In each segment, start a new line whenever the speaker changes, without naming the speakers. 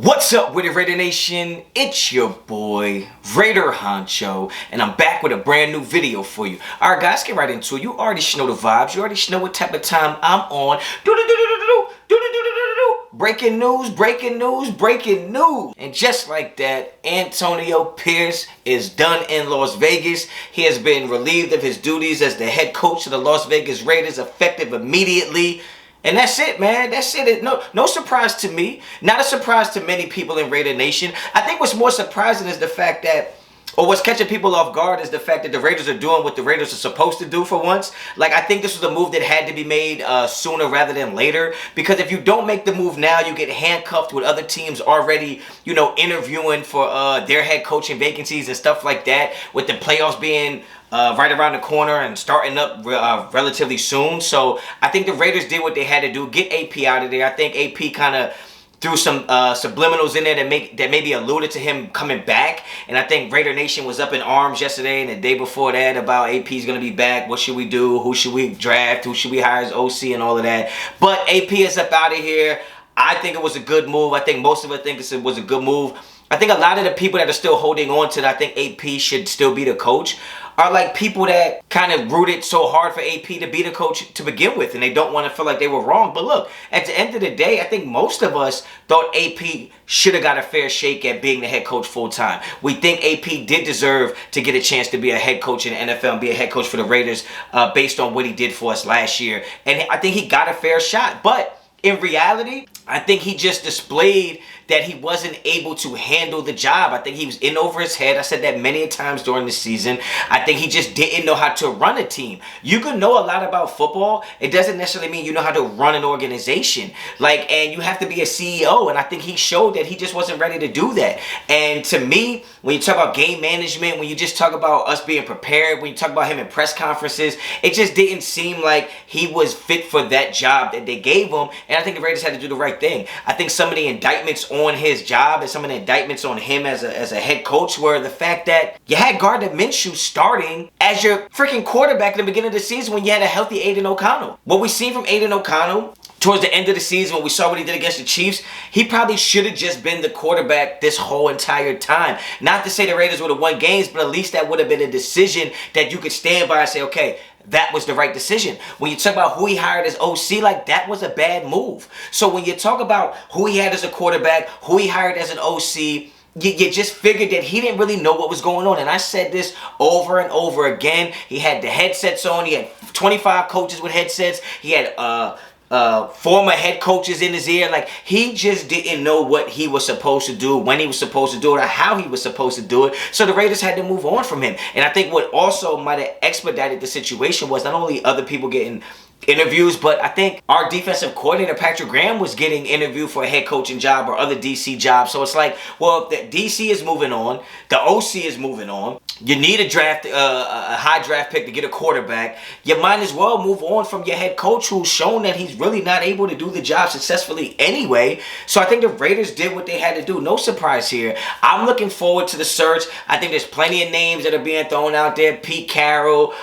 What's up with it, Raider Nation? It's your boy, Raider Honcho, and I'm back with a brand new video for you. Alright guys, get right into it. You already know the vibes. You already know what type of time I'm on. Breaking news, breaking news, breaking news. And just like that, Antonio Pierce is done in Las Vegas. He has been relieved of his duties as the head coach of the Las Vegas Raiders, effective immediately. And that's it, man. That's it. No surprise to me. Not a surprise to many people in Raider Nation. I think what's more surprising is the fact that, or what's catching people off guard is the fact that the Raiders are doing what the Raiders are supposed to do for once. Like, I think this was a move that had to be made sooner rather than later. Because if you don't make the move now, you get handcuffed with other teams already, interviewing for their head coaching vacancies and stuff like that. With the playoffs being right around the corner and starting up relatively soon. So I think the Raiders did what they had to do, get AP out of there. I think AP kind of threw some subliminals in there that maybe alluded to him coming back. And I think Raider Nation was up in arms yesterday and the day before that about AP's going to be back. What should we do? Who should we draft? Who should we hire as OC and all of that? But AP is up out of here. I think it was a good move. I think most of us think it was a good move. I think a lot of the people that are still holding on to that, I think AP should still be the coach, are like people that kind of rooted so hard for AP to be the coach to begin with, and they don't want to feel like they were wrong. But look, at the end of the day, I think most of us thought AP should have got a fair shake at being the head coach full time. We think AP did deserve to get a chance to be a head coach in the NFL and be a head coach for the Raiders based on what he did for us last year. And I think he got a fair shot. But in reality, I think he just displayed that he wasn't able to handle the job. I think he was in over his head. I said that many times during the season. I think he just didn't know how to run a team. You can know a lot about football. It doesn't necessarily mean you know how to run an organization. And you have to be a CEO. And I think he showed that he just wasn't ready to do that. And to me, when you talk about game management, when you just talk about us being prepared, when you talk about him in press conferences, it just didn't seem like he was fit for that job that they gave him. And I think the Raiders had to do the right thing. I think some of the indictments on his job and some of the indictments on him as a head coach were the fact that you had Gardner Minshew starting as your freaking quarterback at the beginning of the season when you had a healthy Aiden O'Connell. What we seen from Aiden O'Connell towards the end of the season, when we saw what he did against the Chiefs, he probably should have just been the quarterback this whole entire time. Not to say the Raiders would have won games, but at least that would have been a decision that you could stand by and say, okay, that was the right decision. When you talk about who he hired as OC, like, that was a bad move. So when you talk about who he had as a quarterback, who he hired as an OC, you just figured that he didn't really know what was going on. And I said this over and over again. He had the headsets on. He had 25 coaches with headsets. He had former head coaches in his ear. Like, he just didn't know what he was supposed to do, when he was supposed to do it, or how he was supposed to do it. So the Raiders had to move on from him. And I think what also might have expedited the situation was not only other people getting interviews, but I think our defensive coordinator, Patrick Graham, was getting interviewed for a head coaching job or other DC jobs. So it's like, well, the DC is moving on, the OC is moving on. You need a high draft pick to get a quarterback. You might as well move on from your head coach, who's shown that he's really not able to do the job successfully anyway. So I think the Raiders did what they had to do. No surprise here. I'm looking forward to the search. I think there's plenty of names that are being thrown out there. Pete Carroll,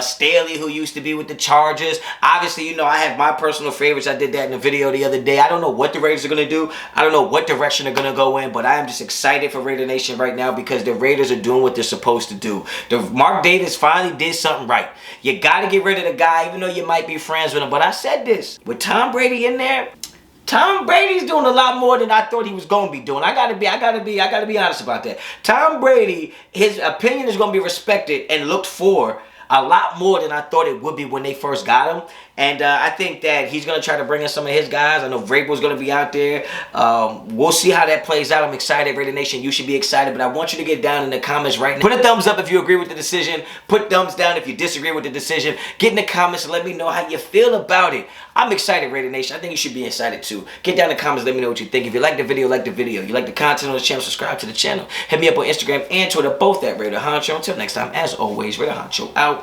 Staley, who used to be with the Chargers. Obviously, I have my personal favorites. I did that in a video the other day. I don't know what the Raiders are going to do. I don't know what direction they're going to go in, but I am just excited for Raider Nation right now because the Raiders are doing what they're supposed to do. Mark Davis finally did something right. You got to get rid of the guy, even though you might be friends with him. But I said this, with Tom Brady in there, Tom Brady's doing a lot more than I thought he was going to be doing. I gotta be honest about that. Tom Brady, his opinion is going to be respected and looked for a lot more than I thought it would be when they first got him. And I think that he's going to try to bring in some of his guys. I know Vrabel's going to be out there. We'll see how that plays out. I'm excited. Raider Nation, you should be excited. But I want you to get down in the comments right now. Put a thumbs up if you agree with the decision. Put thumbs down if you disagree with the decision. Get in the comments and let me know how you feel about it. I'm excited, Raider Nation. I think you should be excited too. Get down in the comments. Let me know what you think. If you like the video, like the video. You like the content on the channel, subscribe to the channel. Hit me up on Instagram and Twitter, both at Raider Honcho. Until next time, as always, Raider Honcho out.